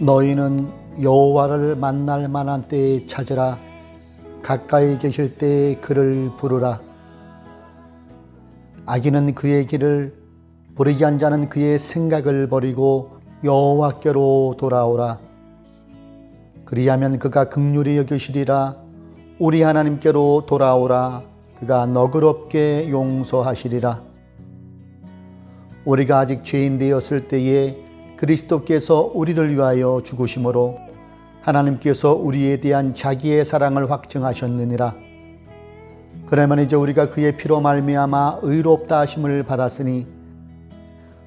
너희는 여호와를 만날 만한 때에 찾으라. 가까이 계실 때에 그를 부르라. 악인은 그의 길을, 불의한 자는 그의 생각을 버리고 여호와께로 돌아오라. 그리하면 그가 긍휼히 여기시리라. 우리 하나님께로 돌아오라. 그가 너그럽게 용서하시리라. 우리가 아직 죄인 되었을 때에 그리스도께서 우리를 위하여 죽으심으로 하나님께서 우리에 대한 자기의 사랑을 확증하셨느니라. 그러면 이제 우리가 그의 피로 말미암아 의롭다 하심을 받았으니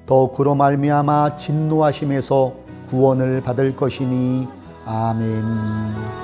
더욱 그로 말미암아 진노하심에서 구원을 받을 것이니. 아멘.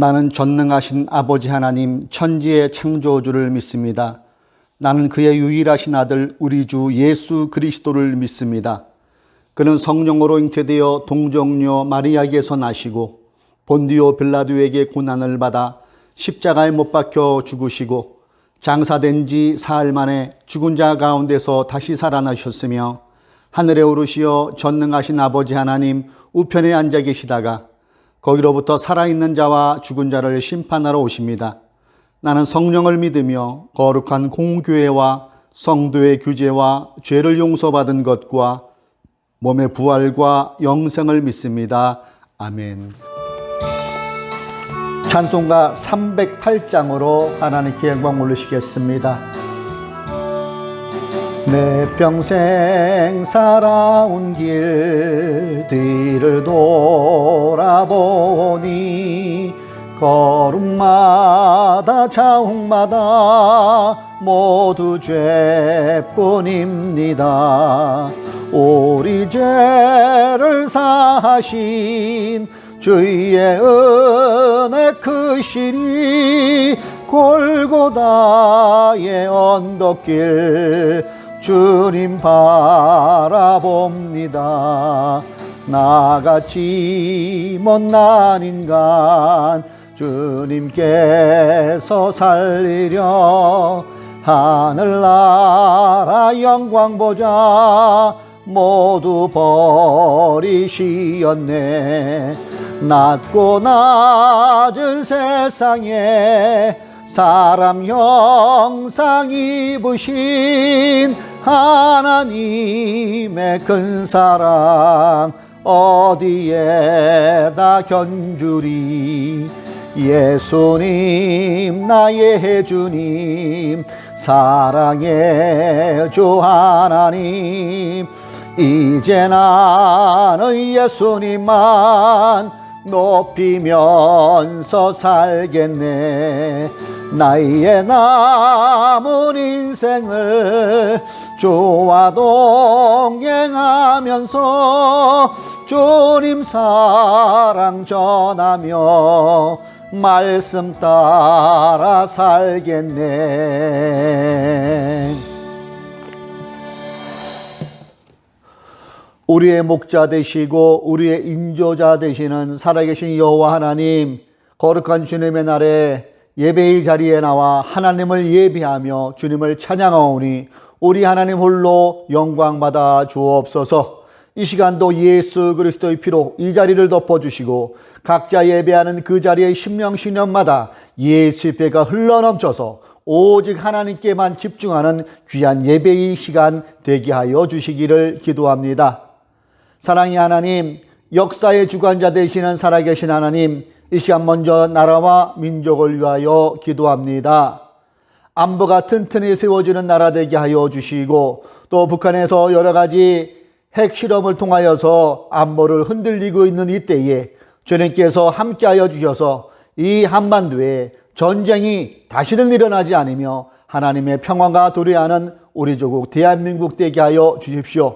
나는 전능하신 아버지 하나님 천지의 창조주를 믿습니다. 나는 그의 유일하신 아들 우리 주 예수 그리스도를 믿습니다. 그는 성령으로 잉태되어 동정녀 마리아에게서 나시고 본디오 빌라도에게 고난을 받아 십자가에 못 박혀 죽으시고 장사된 지 사흘 만에 죽은 자 가운데서 다시 살아나셨으며 하늘에 오르시어 전능하신 아버지 하나님 우편에 앉아 계시다가 거기로부터 살아있는 자와 죽은 자를 심판하러 오십니다. 나는 성령을 믿으며 거룩한 공교회와 성도의 규제와 죄를 용서받은 것과 몸의 부활과 영생을 믿습니다. 아멘. 찬송가 308장으로 하나님께 영광 올리시겠습니다. 내 평생 살아온 길 뒤를 돌아보니 걸음마다 자욱마다 모두 죄뿐입니다. 우리 죄를 사하신 주의 은혜 크시니 골고다의 언덕길 주님 바라봅니다. 나같이 못난 인간 주님께서 살리려 하늘나라 영광 보자 모두 버리시었네. 낮고 낮은 세상에 사람 형상 입으신 하나님의 큰 사랑 어디에다 견주리. 예수님 나의 주님 사랑의 주 하나님 이제 나는 예수님만 높이면서 살겠네. 나의 남은 인생을 주와 동행하면서 주님 사랑 전하며 말씀 따라 살겠네. 우리의 목자 되시고 우리의 인도자 되시는 살아계신 여호와 하나님, 거룩한 주님의 날에 예배의 자리에 나와 하나님을 예배하며 주님을 찬양하오니 우리 하나님 홀로 영광받아 주옵소서. 이 시간도 예수 그리스도의 피로 이 자리를 덮어주시고 각자 예배하는 그 자리의 신명신년마다 예수의 배가 흘러넘쳐서 오직 하나님께만 집중하는 귀한 예배의 시간 되게 하여 주시기를 기도합니다. 사랑의 하나님, 역사의 주관자 되시는 살아계신 하나님, 이 시간 먼저 나라와 민족을 위하여 기도합니다. 안보가 튼튼히 세워지는 나라 되게 하여 주시고 또 북한에서 여러 가지 핵실험을 통하여서 안보를 흔들리고 있는 이때에 주님께서 함께하여 주셔서 이 한반도에 전쟁이 다시는 일어나지 않으며 하나님의 평화가 도래하는 우리 조국 대한민국 되게 하여 주십시오.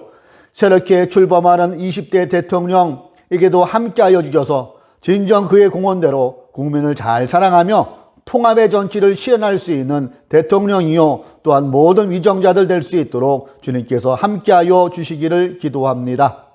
새롭게 출범하는 20대 대통령에게도 함께하여 주셔서 진정 그의 공언대로 국민을 잘 사랑하며 통합의 정치를 실현할 수 있는 대통령이요 또한 모든 위정자들 될 수 있도록 주님께서 함께하여 주시기를 기도합니다.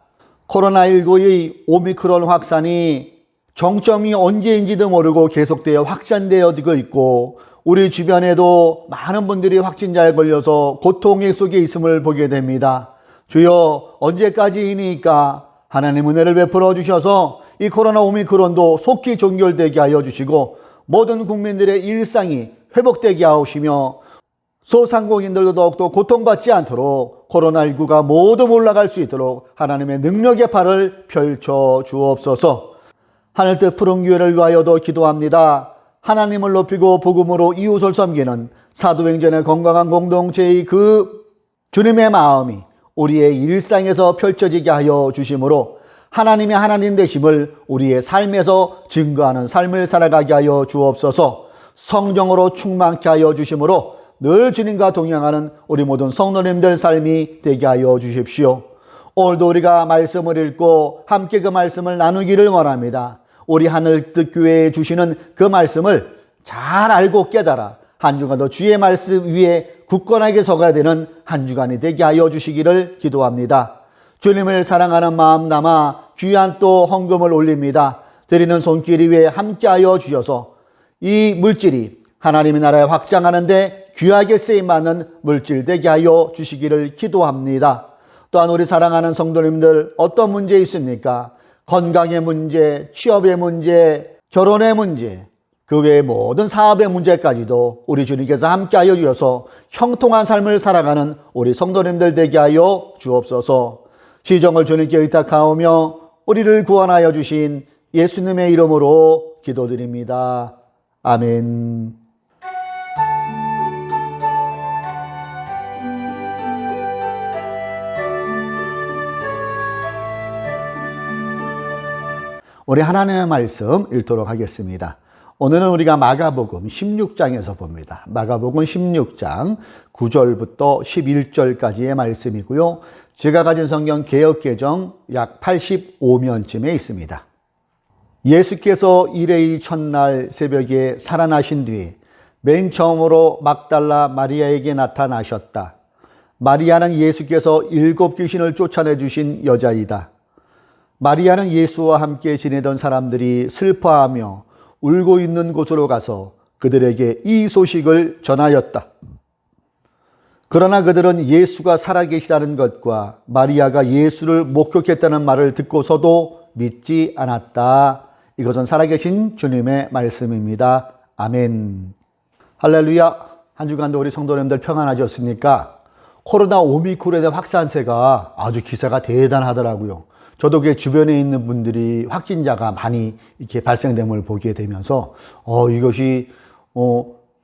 코로나19의 오미크론 확산이 정점이 언제인지도 모르고 계속되어 확산되어지고 있고 우리 주변에도 많은 분들이 확진자에 걸려서 고통의 속에 있음을 보게 됩니다. 주여, 언제까지이니까 하나님 은혜를 베풀어 주셔서 이 코로나 오미크론도 속히 종결되게 하여 주시고 모든 국민들의 일상이 회복되게 하시며 소상공인들도 더욱더 고통받지 않도록 코로나19가 모두 올라갈 수 있도록 하나님의 능력의 팔을 펼쳐 주옵소서. 하늘뜻 푸른 교회를 위하여도 기도합니다. 하나님을 높이고 복음으로 이웃을 섬기는 사도행전의 건강한 공동체의 그 주님의 마음이 우리의 일상에서 펼쳐지게 하여 주심으로 하나님의 하나님 되심을 우리의 삶에서 증거하는 삶을 살아가게 하여 주옵소서. 성령으로 충만케 하여 주심으로 늘 주님과 동행하는 우리 모든 성도님들 삶이 되게 하여 주십시오. 오늘도 우리가 말씀을 읽고 함께 그 말씀을 나누기를 원합니다. 우리 하늘뜻 교회에 주시는 그 말씀을 잘 알고 깨달아 한 주간도 주의 말씀 위에 굳건하게 서가야 되는 한 주간이 되게 하여 주시기를 기도합니다. 주님을 사랑하는 마음 담아 귀한 또 헌금을 올립니다. 드리는 손길 위에 함께하여 주셔서 이 물질이 하나님의 나라에 확장하는데 귀하게 쓰임받는 물질 되게 하여 주시기를 기도합니다. 또한 우리 사랑하는 성도님들 어떤 문제 있습니까? 건강의 문제, 취업의 문제, 결혼의 문제, 그 외의 모든 사업의 문제까지도 우리 주님께서 함께하여 주셔서 형통한 삶을 살아가는 우리 성도님들 되게 하여 주옵소서. 시정을 주님께 의탁하오며 우리를 구원하여 주신 예수님의 이름으로 기도드립니다. 아멘. 우리 하나님의 말씀 읽도록 하겠습니다. 오늘은 우리가 마가복음 16장에서 봅니다. 마가복음 16장 9절부터 11절까지의 말씀이고요. 제가 가진 성경 개역개정 약 85면쯤에 있습니다. 예수께서 일회일 첫날 새벽에 살아나신 뒤에 맨 처음으로 막달라 마리아에게 나타나셨다. 마리아는 예수께서 7 귀신을 쫓아내 주신 여자이다. 마리아는 예수와 함께 지내던 사람들이 슬퍼하며 울고 있는 곳으로 가서 그들에게 이 소식을 전하였다. 그러나 그들은 예수가 살아계시다는 것과 마리아가 예수를 목격했다는 말을 듣고서도 믿지 않았다. 이것은 살아계신 주님의 말씀입니다. 아멘. 할렐루야. 한 주간도 우리 성도님들 평안하셨습니까? 코로나 오미크론의 확산세가 아주 기세가 대단하더라고요. 저도 그 주변에 있는 분들이 확진자가 많이 이렇게 발생됨을 보게 되면서 이것이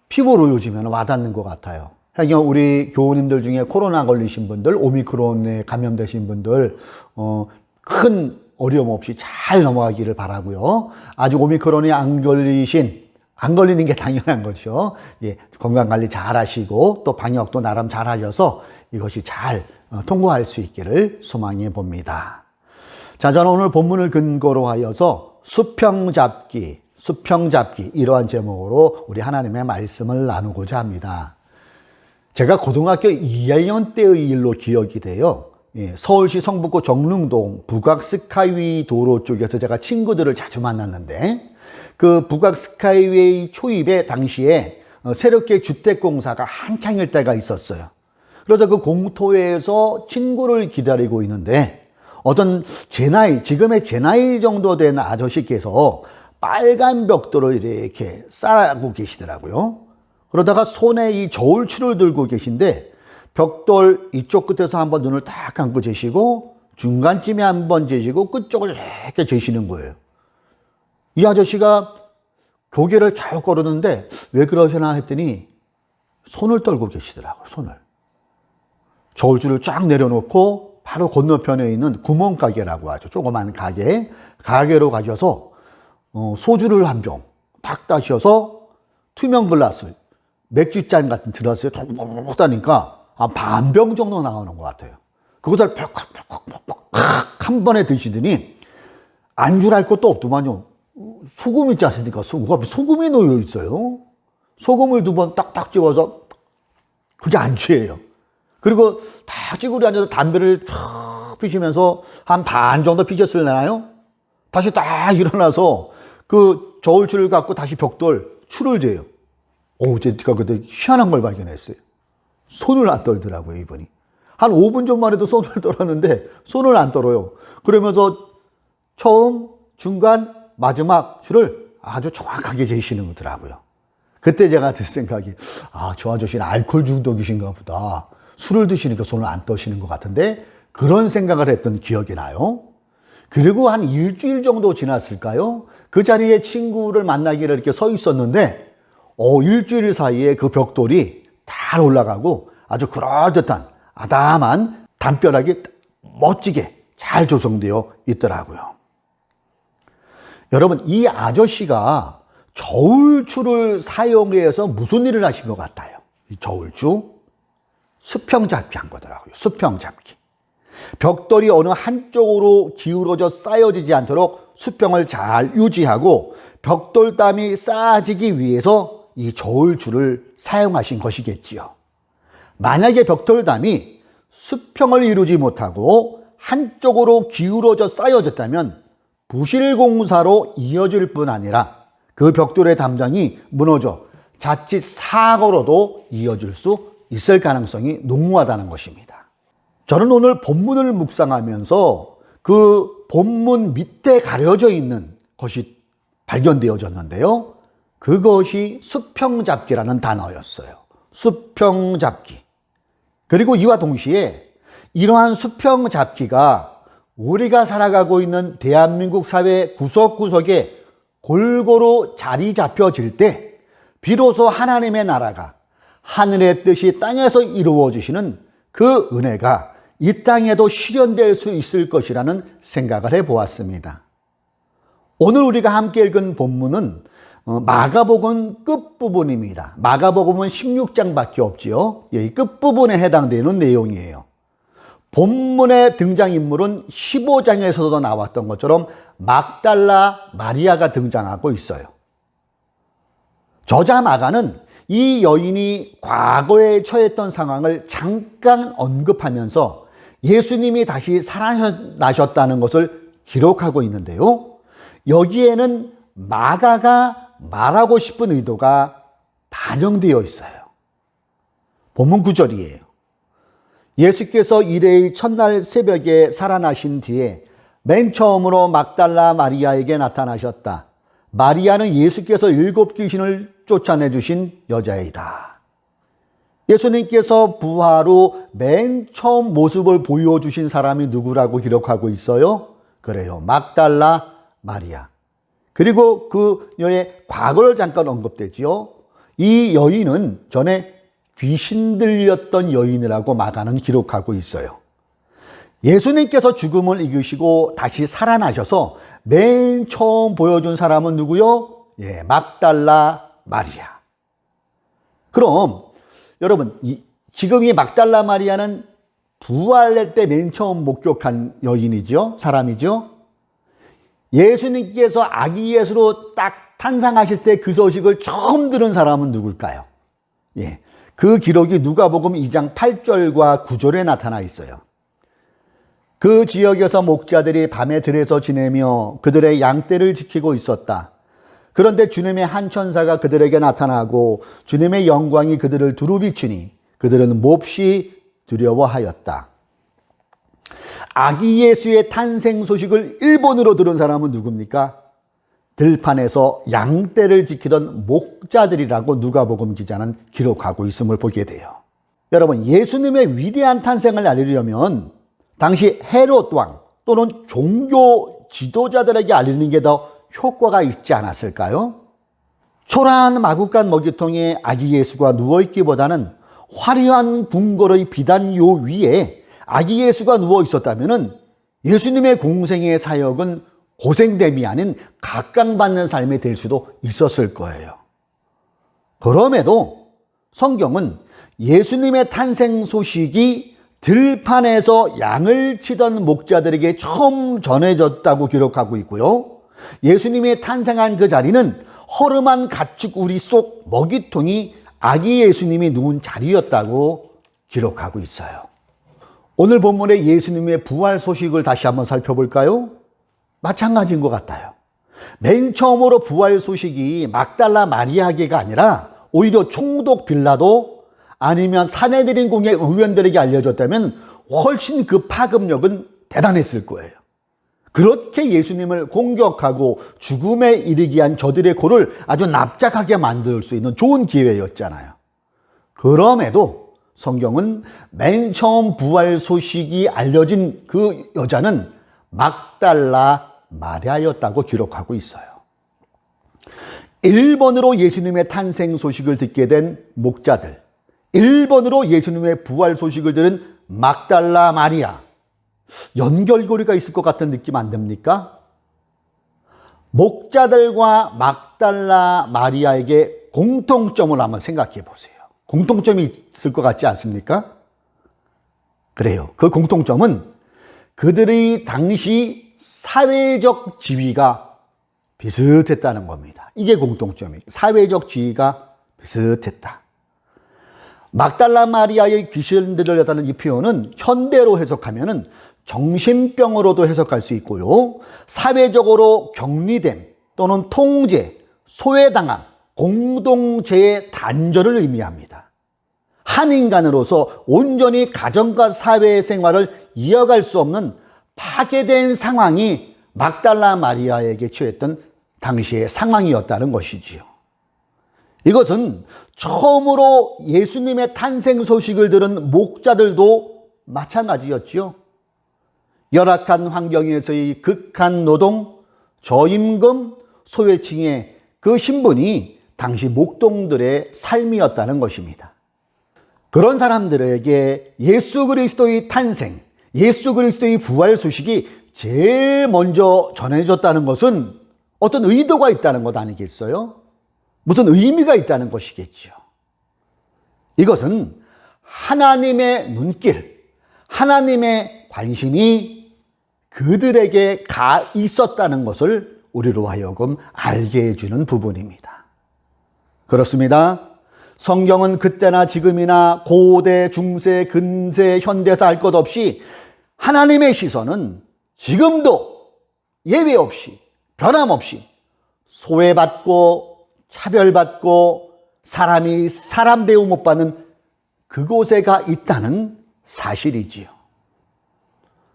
피부로 요즘에는 와닿는 것 같아요. 하여간 우리 교우님들 중에 코로나 걸리신 분들, 오미크론에 감염되신 분들 큰 어려움 없이 잘 넘어가기를 바라고요. 아직 오미크론에 안 걸리신 안 걸리는 게 당연한 거죠. 예, 건강관리 잘 하시고 또 방역도 나름 잘 하셔서 이것이 잘 통과할 수 있기를 소망해 봅니다. 자, 저는 오늘 본문을 근거로 하여서 수평잡기 이러한 제목으로 우리 하나님의 말씀을 나누고자 합니다. 제가 고등학교 2학년 때의 일로 기억이 돼요. 예, 서울시 성북구 정릉동 북악 스카이웨이 도로 쪽에서 제가 친구들을 자주 만났는데 그 북악 스카이웨이 초입에 당시에 새롭게 주택공사가 한창일 때가 있었어요. 그래서 그 공터에서 친구를 기다리고 있는데 어떤 지금의 제 나이 정도 된 아저씨께서 빨간 벽돌을 이렇게 쌓고 계시더라고요. 그러다가 손에 이 저울추를 들고 계신데 벽돌 이쪽 끝에서 한번 눈을 딱 감고 재시고 중간쯤에 한번 재시고 끝쪽을 이렇게 재시는 거예요. 이 아저씨가 고개를 갸웃 거르는데 왜 그러시나 했더니 손을 떨고 계시더라고요. 손을. 저울줄을 쫙 내려놓고 바로 건너편에 있는 구멍가게라고 하죠. 조그만 가게로 가셔서 소주를 한 병 탁 따셔서 투명 글라스 맥주잔 같은 들었어요. 톡톡톡 따니까 반 병 정도 나오는 것 같아요. 그것을 퍽퍽퍽퍽 한 번에 드시더니 안주를 할 것도 없더만요. 소금 있지 않습니까? 소금이 놓여 있어요. 소금을 2번 딱딱 집어서 그게 안주예요. 그리고 다 찌그리 앉아서 담배를 탁 피시면서 한 반 정도 피셨을려나요? 다시 딱 일어나서 그 저울줄을 갖고 다시 벽돌 추를 재요. 제가 그때 희한한 걸 발견했어요. 손을 안 떨더라고요, 이분이. 한 5분 전만 해도 손을 떨었는데 손을 안 떨어요. 그러면서 처음, 중간, 마지막 줄을 아주 정확하게 재시는 거더라고요. 그때 제가 들 생각이 저 아저씨는 알코올 중독이신가 보다. 술을 드시니까 손을 안 떠시는 것 같은데 그런 생각을 했던 기억이 나요. 그리고 한 일주일 정도 지났을까요? 그 자리에 친구를 만나기를 이렇게 서 있었는데 일주일 사이에 그 벽돌이 잘 올라가고 아주 그럴듯한 아담한 담벼락이 멋지게 잘 조성되어 있더라고요. 여러분, 이 아저씨가 저울추를 사용해서 무슨 일을 하신 것 같아요? 이 저울추? 수평잡기 한 거더라고요. 수평잡기. 벽돌이 어느 한쪽으로 기울어져 쌓여지지 않도록 수평을 잘 유지하고 벽돌담이 쌓아지기 위해서 이 저울추를 사용하신 것이겠지요. 만약에 벽돌담이 수평을 이루지 못하고 한쪽으로 기울어져 쌓여졌다면 부실공사로 이어질 뿐 아니라 그 벽돌의 담장이 무너져 자칫 사고로도 이어질 수 있을 가능성이 농후하다는 것입니다. 저는 오늘 본문을 묵상하면서 그 본문 밑에 가려져 있는 것이 발견되어졌는데요. 그것이 수평잡기라는 단어였어요. 수평잡기. 그리고 이와 동시에 이러한 수평잡기가 우리가 살아가고 있는 대한민국 사회 구석구석에 골고루 자리 잡혀질 때 비로소 하나님의 나라가 하늘의 뜻이 땅에서 이루어지시는 그 은혜가 이 땅에도 실현될 수 있을 것이라는 생각을 해보았습니다. 오늘 우리가 함께 읽은 본문은 마가복음 끝부분입니다. 마가복음은 16장밖에 없지요. 이 끝부분에 해당되는 내용이에요. 본문의 등장인물은 15장에서도 나왔던 것처럼 막달라 마리아가 등장하고 있어요. 저자 마가는 이 여인이 과거에 처했던 상황을 잠깐 언급하면서 예수님이 다시 살아나셨다는 것을 기록하고 있는데요. 여기에는 마가가 말하고 싶은 의도가 반영되어 있어요. 본문 9절이에요. 예수께서 일회일 첫날 새벽에 살아나신 뒤에 맨 처음으로 막달라 마리아에게 나타나셨다. 마리아는 예수께서 7 귀신을 쫓아내주신 여자이다. 예수님께서 부활 후 맨 처음 모습을 보여주신 사람이 누구라고 기록하고 있어요? 그래요. 막달라 마리아. 그리고 그 여의 과거를 잠깐 언급되지요. 이 여인은 전에 귀신 들렸던 여인이라고 마가는 기록하고 있어요. 예수님께서 죽음을 이기시고 다시 살아나셔서 맨 처음 보여준 사람은 누구요? 막달라 마리아. 그럼 여러분, 지금 이 막달라 마리아는 부활할 때 맨 처음 목격한 여인이죠. 사람이죠. 예수님께서 아기 예수로 딱 탄생하실 때 그 소식을 처음 들은 사람은 누굴까요? 예, 그 기록이 누가복음 2장 8절과 9절에 나타나 있어요. 그 지역에서 목자들이 밤에 들에서 지내며 그들의 양떼를 지키고 있었다. 그런데 주님의 한 천사가 그들에게 나타나고 주님의 영광이 그들을 두루 비추니 그들은 몹시 두려워하였다. 아기 예수의 탄생 소식을 일본으로 들은 사람은 누굽니까? 들판에서 양떼를 지키던 목자들이라고 누가복음 기자는 기록하고 있음을 보게 돼요. 여러분, 예수님의 위대한 탄생을 알리려면 당시 헤롯 왕 또는 종교 지도자들에게 알리는 게 더 효과가 있지 않았을까요? 초라한 마구간 먹이통에 아기 예수가 누워있기보다는 화려한 궁궐의 비단요 위에 아기 예수가 누워 있었다면 예수님의 공생의 사역은 고생됨이 아닌 각광받는 삶이 될 수도 있었을 거예요. 그럼에도 성경은 예수님의 탄생 소식이 들판에서 양을 치던 목자들에게 처음 전해졌다고 기록하고 있고요. 예수님이 탄생한 그 자리는 허름한 가축 우리 속 먹이통이 아기 예수님이 누운 자리였다고 기록하고 있어요. 오늘 본문의 예수님의 부활 소식을 다시 한번 살펴볼까요? 마찬가지인 것 같아요. 맨 처음으로 부활 소식이 막달라 마리아에게가 아니라 오히려 총독 빌라도 아니면 사내들인 궁의 의원들에게 알려졌다면 훨씬 그 파급력은 대단했을 거예요. 그렇게 예수님을 공격하고 죽음에 이르게 한 저들의 고를 아주 납작하게 만들 수 있는 좋은 기회였잖아요. 그럼에도 성경은 맨 처음 부활 소식이 알려진 그 여자는 막달라 마리아였다고 기록하고 있어요. 일본으로 예수님의 탄생 소식을 듣게 된 목자들, 일본으로 예수님의 부활 소식을 들은 막달라 마리아, 연결고리가 있을 것 같은 느낌 안 듭니까? 목자들과 막달라 마리아에게 공통점을 한번 생각해 보세요. 공통점이 있을 것 같지 않습니까? 그래요. 그 공통점은 그들의 당시 사회적 지위가 비슷했다는 겁니다. 이게 공통점이에요. 사회적 지위가 비슷했다. 막달라 마리아의 귀신들을 나타내는 이 표현은 현대로 해석하면은 정신병으로도 해석할 수 있고요. 사회적으로 격리됨 또는 통제, 소외당함, 공동체의 단절을 의미합니다. 한 인간으로서 온전히 가정과 사회 생활을 이어갈 수 없는 파괴된 상황이 막달라 마리아에게 처했던 당시의 상황이었다는 것이지요. 이것은 처음으로 예수님의 탄생 소식을 들은 목자들도 마찬가지였지요. 열악한 환경에서의 극한 노동, 저임금, 소외층의 그 신분이 당시 목동들의 삶이었다는 것입니다. 그런 사람들에게 예수 그리스도의 탄생, 예수 그리스도의 부활 소식이 제일 먼저 전해졌다는 것은 어떤 의도가 있다는 것 아니겠어요? 무슨 의미가 있다는 것이겠죠. 이것은 하나님의 눈길, 하나님의 관심이 그들에게 가 있었다는 것을 우리로 하여금 알게 해주는 부분입니다. 그렇습니다. 성경은 그때나 지금이나 고대, 중세, 근세, 현대사 할 것 없이 하나님의 시선은 지금도 예외 없이, 변함없이 소외받고 차별받고 사람이 사람 대우 못 받는 그곳에가 있다는 사실이지요.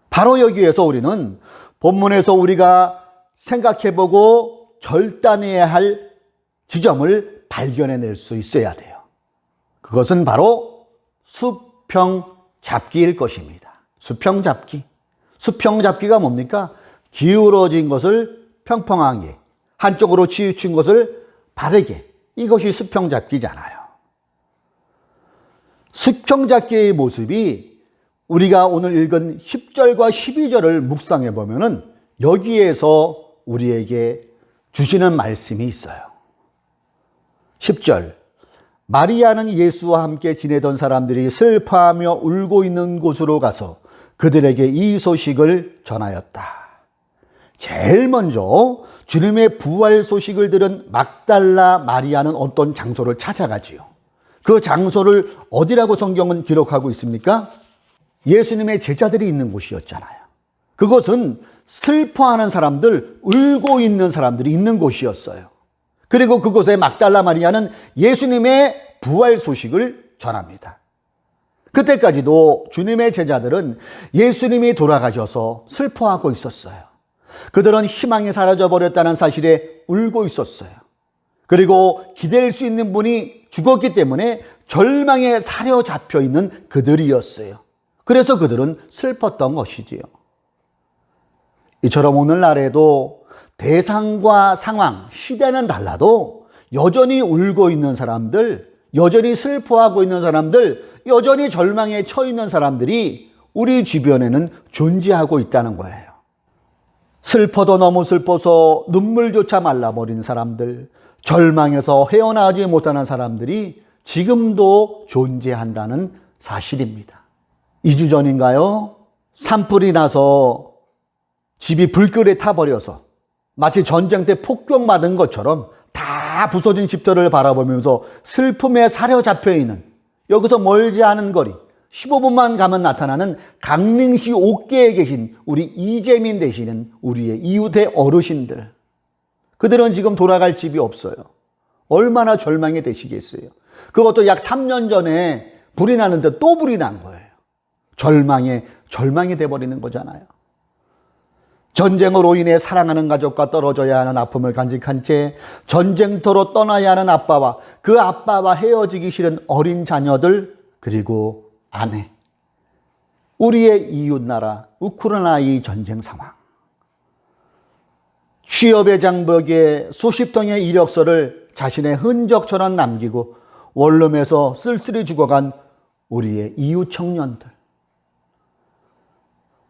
바로 여기에서 우리는 본문에서 우리가 생각해보고 결단해야 할 지점을 발견해낼 수 있어야 돼요. 그것은 바로 수평잡기일 것입니다. 수평잡기. 수평잡기가 뭡니까? 기울어진 것을 평평하게, 한쪽으로 치우친 것을 바르게. 이것이 수평잡기잖아요. 수평잡기의 모습이 우리가 오늘 읽은 10절과 12절을 묵상해 보면은 여기에서 우리에게 주시는 말씀이 있어요. 10절. 마리아는 예수와 함께 지내던 사람들이 슬퍼하며 울고 있는 곳으로 가서 그들에게 이 소식을 전하였다. 제일 먼저 주님의 부활 소식을 들은 막달라 마리아는 어떤 장소를 찾아가지요. 그 장소를 어디라고 성경은 기록하고 있습니까? 예수님의 제자들이 있는 곳이었잖아요. 그것은 슬퍼하는 사람들, 울고 있는 사람들이 있는 곳이었어요. 그리고 그곳에 막달라 마리아는 예수님의 부활 소식을 전합니다. 그때까지도 주님의 제자들은 예수님이 돌아가셔서 슬퍼하고 있었어요. 그들은 희망이 사라져버렸다는 사실에 울고 있었어요. 그리고 기댈 수 있는 분이 죽었기 때문에 절망에 사로잡혀 있는 그들이었어요. 그래서 그들은 슬펐던 것이지요. 이처럼 오늘날에도 대상과 상황, 시대는 달라도 여전히 울고 있는 사람들, 여전히 슬퍼하고 있는 사람들, 여전히 절망에 처해 있는 사람들이 우리 주변에는 존재하고 있다는 거예요. 슬퍼도 너무 슬퍼서 눈물조차 말라버린 사람들, 절망에서 헤어나오지 못하는 사람들이 지금도 존재한다는 사실입니다. 2주 전인가요? 산불이 나서 집이 불길에 타버려서 마치 전쟁 때 폭격맞은 것처럼 다 부서진 집들을 바라보면서 슬픔에 사로잡혀 있는, 여기서 멀지 않은 거리 15분만 가면 나타나는 강릉시 옥계에 계신 우리 이재민 되시는 우리의 이웃의 어르신들, 그들은 지금 돌아갈 집이 없어요. 얼마나 절망이 되시겠어요. 그것도 약 3년 전에 불이 나는데 또 불이 난 거예요. 절망이 돼버리는 거잖아요. 전쟁으로 인해 사랑하는 가족과 떨어져야 하는 아픔을 간직한 채 전쟁터로 떠나야 하는 아빠와 그 아빠와 헤어지기 싫은 어린 자녀들, 그리고 아내, 우리의 이웃나라 우크라이나 전쟁 상황, 취업의 장벽에 수십 통의 이력서를 자신의 흔적처럼 남기고 원룸에서 쓸쓸히 죽어간 우리의 이웃 청년들,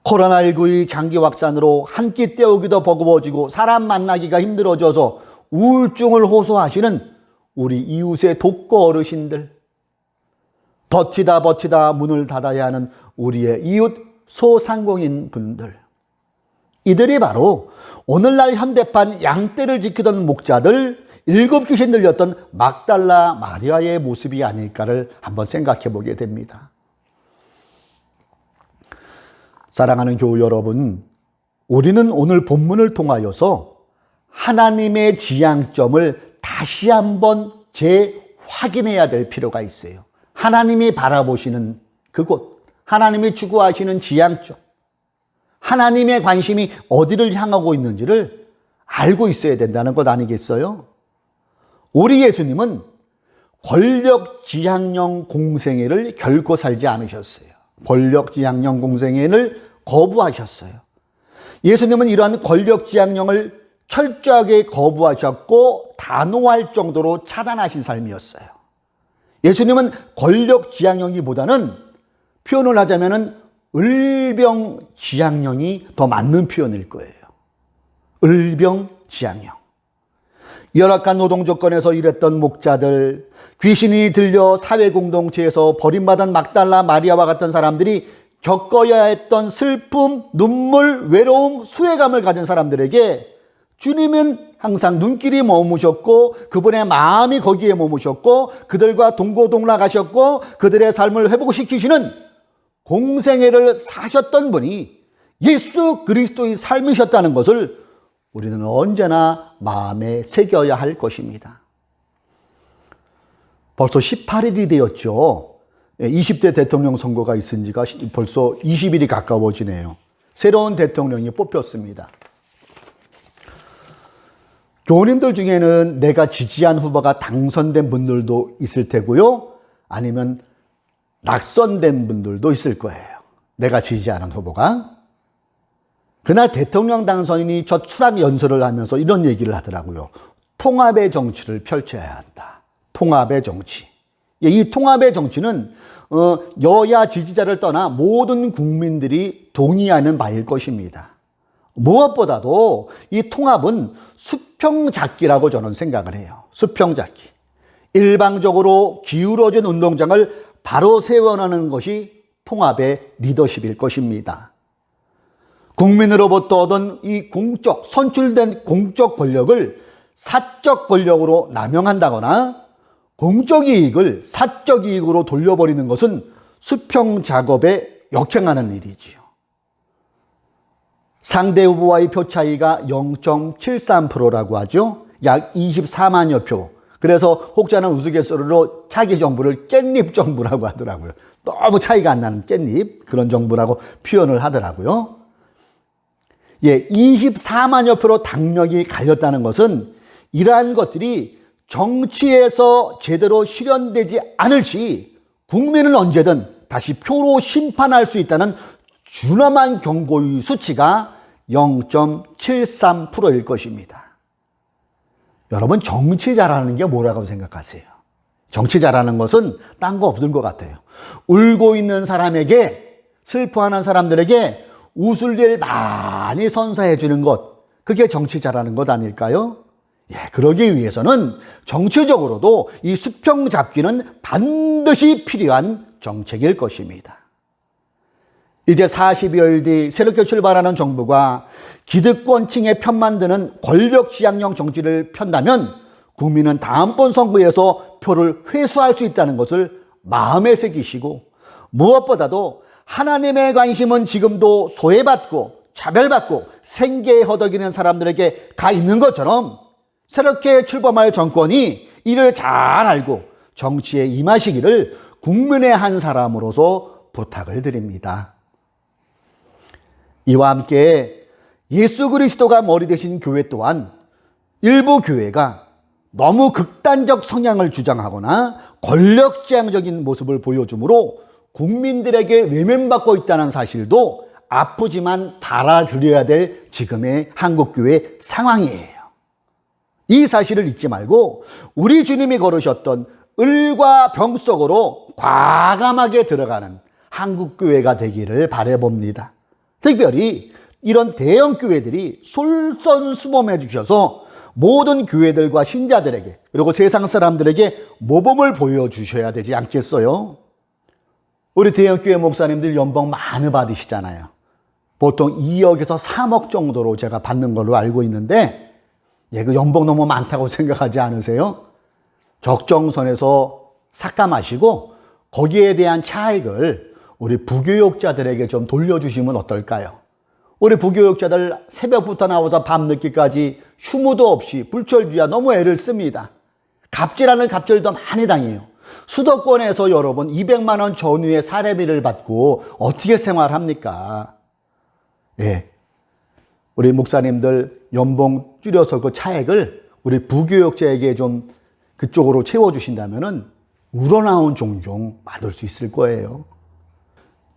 코로나19의 장기 확산으로 한 끼 때우기도 버거워지고 사람 만나기가 힘들어져서 우울증을 호소하시는 우리 이웃의 독거 어르신들, 버티다 문을 닫아야 하는 우리의 이웃 소상공인 분들, 이들이 바로 오늘날 현대판 양떼를 지키던 목자들, 7 귀신 들렸던 막달라 마리아의 모습이 아닐까를 한번 생각해 보게 됩니다. 사랑하는 교우 여러분, 우리는 오늘 본문을 통하여서 하나님의 지향점을 다시 한번 재확인해야 될 필요가 있어요. 하나님이 바라보시는 그곳, 하나님이 추구하시는 지향점, 하나님의 관심이 어디를 향하고 있는지를 알고 있어야 된다는 것 아니겠어요? 우리 예수님은 권력 지향형 공생애를 결코 살지 않으셨어요. 권력 지향형 공생애를 거부하셨어요. 예수님은 이러한 권력 지향형을 철저하게 거부하셨고 단호할 정도로 차단하신 삶이었어요. 예수님은 권력 지향형이보다는 표현을 하자면 을병 지향형이 더 맞는 표현일 거예요. 을병 지향형. 열악한 노동 조건에서 일했던 목자들, 귀신이 들려 사회공동체에서 버림받은 막달라 마리아와 같은 사람들이 겪어야 했던 슬픔, 눈물, 외로움, 수혜감을 가진 사람들에게 주님은 항상 눈길이 머무셨고 그분의 마음이 거기에 머무셨고 그들과 동고동락하셨고 그들의 삶을 회복시키시는 공생애를 사셨던 분이 예수 그리스도의 삶이셨다는 것을 우리는 언제나 마음에 새겨야 할 것입니다. 벌써 18일이 되었죠. 20대 대통령 선거가 있은 지가 벌써 20일이 가까워지네요. 새로운 대통령이 뽑혔습니다. 교우님들 중에는 내가 지지한 후보가 당선된 분들도 있을 테고요. 아니면 낙선된 분들도 있을 거예요. 내가 지지하는 후보가. 그날 대통령 당선인이 저 추락 연설을 하면서 이런 얘기를 하더라고요. 통합의 정치를 펼쳐야 한다. 통합의 정치. 이 통합의 정치는 여야 지지자를 떠나 모든 국민들이 동의하는 바일 것입니다. 무엇보다도 이 통합은 수평잡기라고 저는 생각을 해요. 수평잡기. 일방적으로 기울어진 운동장을 바로 세워나가는 것이 통합의 리더십일 것입니다. 국민으로부터 얻은 이 선출된 공적 권력을 사적 권력으로 남용한다거나 공적 이익을 사적 이익으로 돌려버리는 것은 수평 작업에 역행하는 일이지요. 상대 후보와의 표 차이가 0.73%라고 하죠. 약 24만여 표. 그래서 혹자는 우스갯소리로 차기 정부를 깻잎 정부라고 하더라고요. 너무 차이가 안 나는 깻잎, 그런 정부라고 표현을 하더라고요. 24만여 표로 당력이 갈렸다는 것은 이러한 것들이 정치에서 제대로 실현되지 않을 시 국민은 언제든 다시 표로 심판할 수 있다는 준엄한 경고의 수치가 0.73%일 것입니다. 여러분, 정치 잘하는 게 뭐라고 생각하세요? 정치 잘하는 것은 딴 거 없는 것 같아요. 울고 있는 사람에게, 슬퍼하는 사람들에게 웃을 일 많이 선사해 주는 것, 그게 정치 잘하는 것 아닐까요? 그러기 위해서는 정치적으로도 이 수평 잡기는 반드시 필요한 정책일 것입니다. 이제 40여일 뒤 새롭게 출발하는 정부가 기득권층의 편만 드는 권력지향형 정치를 편다면 국민은 다음번 선거에서 표를 회수할 수 있다는 것을 마음에 새기시고, 무엇보다도 하나님의 관심은 지금도 소외받고 차별받고 생계에 허덕이는 사람들에게 가 있는 것처럼 새롭게 출범할 정권이 이를 잘 알고 정치에 임하시기를 국민의 한 사람으로서 부탁을 드립니다. 이와 함께 예수 그리스도가 머리 되신 교회 또한 일부 교회가 너무 극단적 성향을 주장하거나 권력지향적인 모습을 보여주므로 국민들에게 외면받고 있다는 사실도 아프지만 받아들여야 될 지금의 한국교회 상황이에요. 이 사실을 잊지 말고 우리 주님이 걸으셨던 을과 병 속으로 과감하게 들어가는 한국교회가 되기를 바라봅니다. 특별히 이런 대형 교회들이 솔선수범해 주셔서 모든 교회들과 신자들에게, 그리고 세상 사람들에게 모범을 보여주셔야 되지 않겠어요? 우리 대형 교회 목사님들 연봉 많이 받으시잖아요. 보통 2억에서 3억 정도로 제가 받는 걸로 알고 있는데, 그 연봉 너무 많다고 생각하지 않으세요? 적정선에서 삭감하시고 거기에 대한 차익을 우리 부교육자들에게 좀 돌려주시면 어떨까요? 우리 부교육자들 새벽부터 나와서 밤늦게까지 휴무도 없이 불철주야 너무 애를 씁니다. 갑질하는 갑질도 많이 당해요. 수도권에서 여러분 200만 원 전후의 사례비를 받고 어떻게 생활합니까? 우리 목사님들 연봉 줄여서 그 차액을 우리 부교육자에게 좀 그쪽으로 채워주신다면은 우러나온 종종 받을 수 있을 거예요.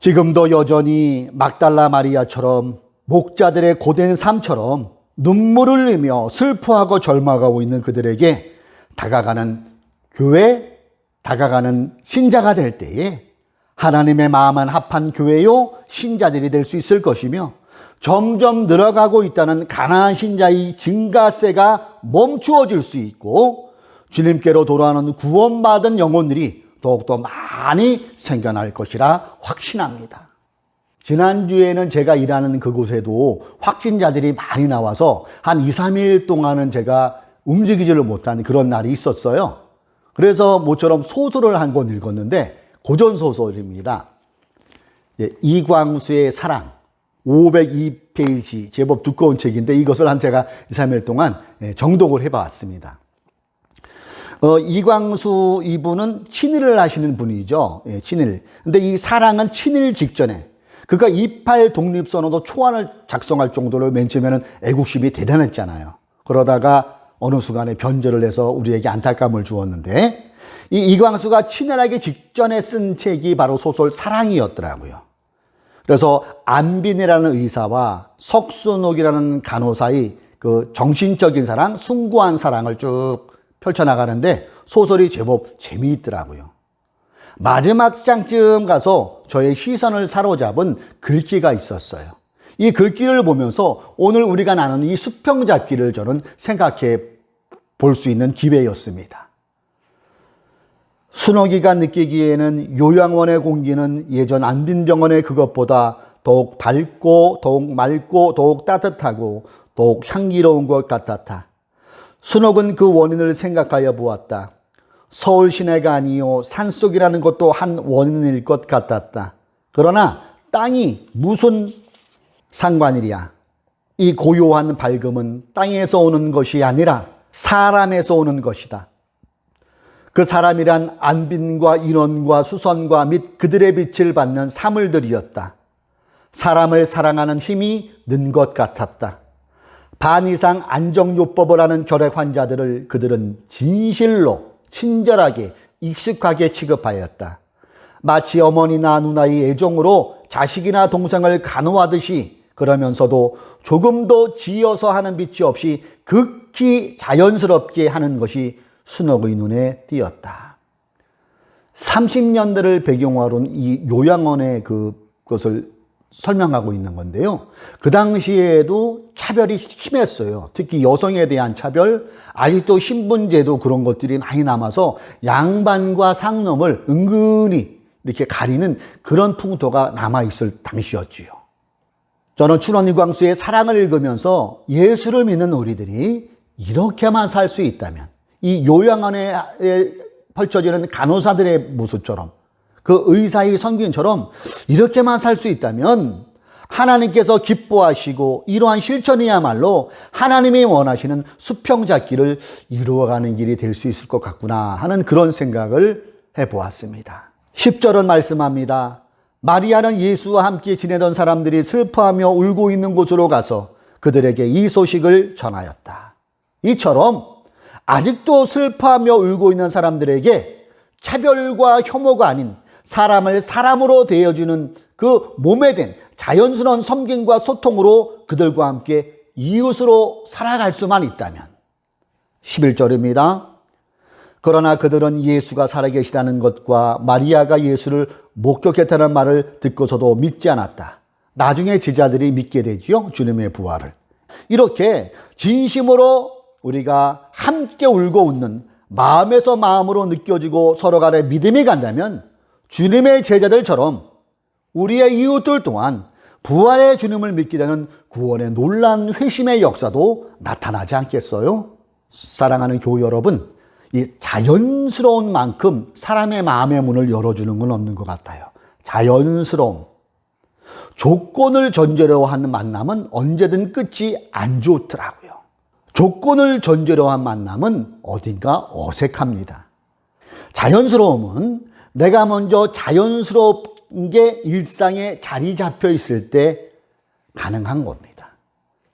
지금도 여전히 막달라 마리아처럼 목자들의 고된 삶처럼 눈물을 흘리며 슬퍼하고 절망하고 있는 그들에게 다가가는 교회, 다가가는 신자가 될 때에 하나님의 마음은 합한 교회요 신자들이 될 수 있을 것이며, 점점 늘어가고 있다는 가나안 신자의 증가세가 멈추어질 수 있고 주님께로 돌아오는 구원받은 영혼들이 더욱더 많이 생겨날 것이라 확신합니다. 지난주에는 제가 일하는 그곳에도 확진자들이 많이 나와서 한 2, 3일 동안은 제가 움직이지를 못한 그런 날이 있었어요. 그래서 모처럼 소설을 한 권 읽었는데 고전소설입니다. 이광수의 사랑, 502페이지, 제법 두꺼운 책인데 이것을 제가 2, 3일 동안 정독을 해봤습니다. 이광수 이분은 친일을 하시는 분이죠. 친일. 근데 이 사랑은 친일 직전에 그가 28 독립선언도 초안을 작성할 정도로 맨 처음에는 애국심이 대단했잖아요. 그러다가 어느 순간에 변절을 해서 우리에게 안타까움을 주었는데, 이 이광수가 친일하기 직전에 쓴 책이 바로 소설 사랑이었더라고요. 그래서 안빈이라는 의사와 석순옥이라는 간호사의 그 정신적인 사랑, 숭고한 사랑을 쭉 펼쳐나가는데 소설이 제법 재미있더라고요. 마지막 장쯤 가서 저의 시선을 사로잡은 글귀가 있었어요. 이 글귀를 보면서 오늘 우리가 나누는 이 수평잡기를 저는 생각해 볼 수 있는 기회였습니다. 순옥이가 느끼기에는 요양원의 공기는 예전 안빈병원의 그것보다 더욱 밝고 더욱 맑고 더욱 따뜻하고 더욱 향기로운 것 같았다. 순옥은 그 원인을 생각하여 보았다. 서울 시내가 아니요 산속이라는 것도 한 원인일 것 같았다. 그러나 땅이 무슨 상관이랴. 이 고요한 밝음은 땅에서 오는 것이 아니라 사람에서 오는 것이다. 그 사람이란 안빈과 인원과 수선과 및 그들의 빛을 받는 사물들이었다. 사람을 사랑하는 힘이 는 것 같았다. 반 이상 안정요법을 하는 결핵 환자들을 그들은 진실로 친절하게 익숙하게 취급하였다. 마치 어머니나 누나의 애정으로 자식이나 동생을 간호하듯이, 그러면서도 조금도 지어서 하는 빛이 없이 극히 자연스럽게 하는 것이 순옥의 눈에 띄었다. 30년대를 배경으로 이 요양원의 그것을 설명하고 있는 건데요. 그 당시에도 차별이 심했어요. 특히 여성에 대한 차별, 아직도 신분제도 그런 것들이 많이 남아서 양반과 상놈을 은근히 이렇게 가리는 그런 풍토가 남아있을 당시였지요. 저는 춘원이 광수의 사랑을 읽으면서 예수를 믿는 우리들이 이렇게만 살 수 있다면, 이 요양원에 펼쳐지는 간호사들의 모습처럼, 그 의사의 선교인처럼 이렇게만 살 수 있다면 하나님께서 기뻐하시고 이러한 실천이야말로 하나님이 원하시는 수평잡기를 이루어가는 길이 될 수 있을 것 같구나 하는 그런 생각을 해보았습니다. 10절은 말씀합니다. 마리아는 예수와 함께 지내던 사람들이 슬퍼하며 울고 있는 곳으로 가서 그들에게 이 소식을 전하였다. 이처럼 아직도 슬퍼하며 울고 있는 사람들에게 차별과 혐오가 아닌 사람을 사람으로 대해주는 그 몸에 된 자연스러운 섬김과 소통으로 그들과 함께 이웃으로 살아갈 수만 있다면. 11절입니다. 그러나 그들은 예수가 살아계시다는 것과 마리아가 예수를 목격했다는 말을 듣고서도 믿지 않았다. 나중에 제자들이 믿게 되지요, 주님의 부활을. 이렇게 진심으로 우리가 함께 울고 웃는, 마음에서 마음으로 느껴지고 서로 간에 믿음이 간다면 주님의 제자들처럼 우리의 이웃들 또한 부활의 주님을 믿게 되는 구원의 놀라운 회심의 역사도 나타나지 않겠어요? 사랑하는 교우 여러분, 이 자연스러운 만큼 사람의 마음의 문을 열어주는 건 없는 것 같아요. 자연스러움. 조건을 전제로 하는 만남은 언제든 끝이 안 좋더라고요. 조건을 전제로 한 만남은 어딘가 어색합니다. 자연스러움은 내가 먼저 자연스러운 게 일상에 자리 잡혀 있을 때 가능한 겁니다.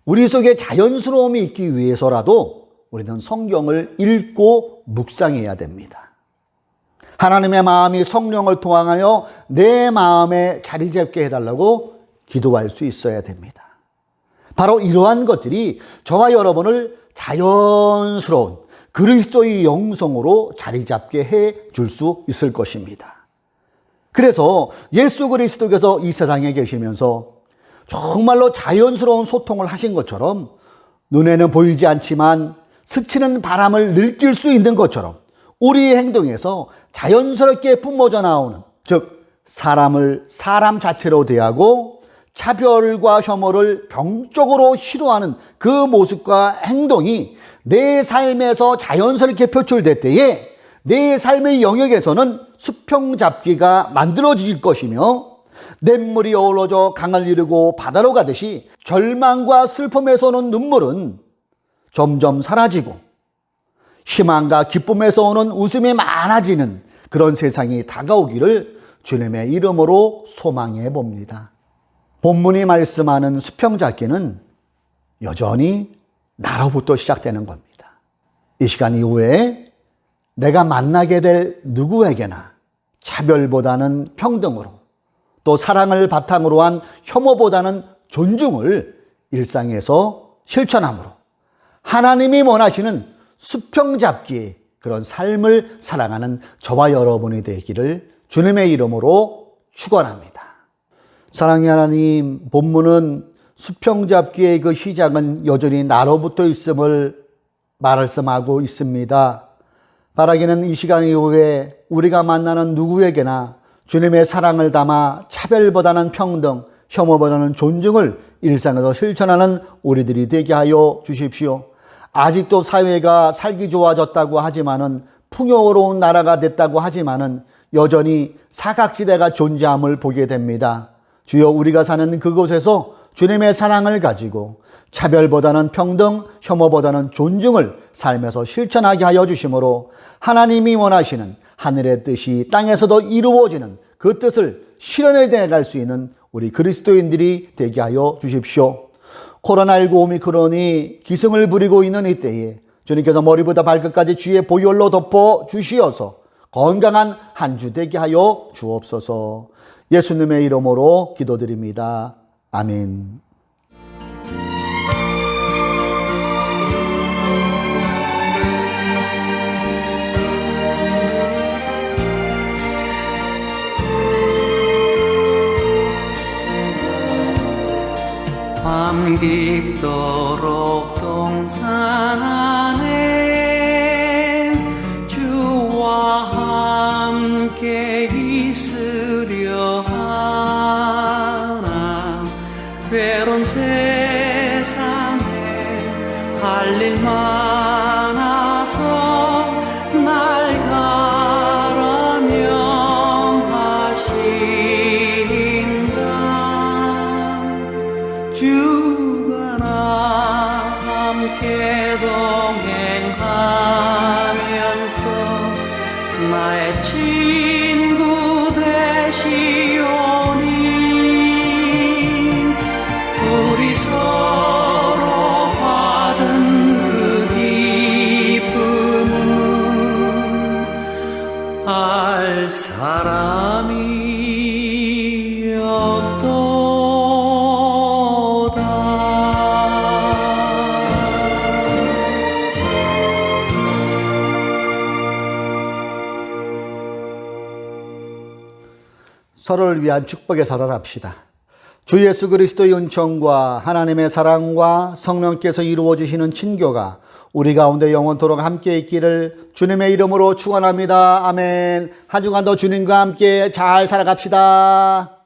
우리 속에 자연스러움이 있기 위해서라도 우리는 성경을 읽고 묵상해야 됩니다. 하나님의 마음이 성령을 통하여 내 마음에 자리 잡게 해달라고 기도할 수 있어야 됩니다. 바로 이러한 것들이 저와 여러분을 자연스러운 그리스도의 영성으로 자리 잡게 해 줄 수 있을 것입니다. 그래서 예수 그리스도께서 이 세상에 계시면서 정말로 자연스러운 소통을 하신 것처럼, 눈에는 보이지 않지만 스치는 바람을 느낄 수 있는 것처럼 우리의 행동에서 자연스럽게 뿜어져 나오는, 즉 사람을 사람 자체로 대하고 차별과 혐오를 병적으로 싫어하는 그 모습과 행동이 내 삶에서 자연스럽게 표출될 때에 내 삶의 영역에서는 수평잡기가 만들어질 것이며, 냇물이 어우러져 강을 이루고 바다로 가듯이 절망과 슬픔에서 오는 눈물은 점점 사라지고 희망과 기쁨에서 오는 웃음이 많아지는 그런 세상이 다가오기를 주님의 이름으로 소망해 봅니다. 본문이 말씀하는 수평잡기는 여전히 나로부터 시작되는 겁니다. 이 시간 이후에 내가 만나게 될 누구에게나 차별보다는 평등으로, 또 사랑을 바탕으로 한 혐오보다는 존중을 일상에서 실천함으로 하나님이 원하시는 수평잡기의 그런 삶을 살아가는 저와 여러분이 되기를 주님의 이름으로 축원합니다. 사랑의 하나님, 본문은 수평잡기의 그 시작은 여전히 나로부터 있음을 말씀하고 있습니다. 바라기는 이 시간 이후에 우리가 만나는 누구에게나 주님의 사랑을 담아 차별보다는 평등, 혐오보다는 존중을 일상에서 실천하는 우리들이 되게 하여 주십시오. 아직도 사회가 살기 좋아졌다고 하지만은, 풍요로운 나라가 됐다고 하지만은 여전히 사각지대가 존재함을 보게 됩니다. 주여, 우리가 사는 그곳에서 주님의 사랑을 가지고 차별보다는 평등, 혐오보다는 존중을 삶에서 실천하게 하여 주심으로 하나님이 원하시는 하늘의 뜻이 땅에서도 이루어지는 그 뜻을 실현해 나갈 수 있는 우리 그리스도인들이 되게 하여 주십시오. 코로나19 오미크론이 기승을 부리고 있는 이때에 주님께서 머리부터 발끝까지 주의 보혈로 덮어 주시어서 건강한 한 주 되게 하여 주옵소서. 예수님의 이름으로 기도드립니다. 아멘. 밤 깊도록 동산 안에 주와 함께 있으려 하나. 괴로운 세상에 할 일 많아서 날 가라 명하신다. 주가 나 함께 동행하면서 나의 친구 되시오니 우리 서로 받은 그 기쁨은 알 사람이 없도다. 서로를 위한 축복의 설을 합시다. 주 예수 그리스도의 은총과 하나님의 사랑과 성령께서 이루어지시는 친교가 우리 가운데 영원토록 함께 있기를 주님의 이름으로 축원합니다. 아멘. 한 주간도 주님과 함께 잘 살아갑시다.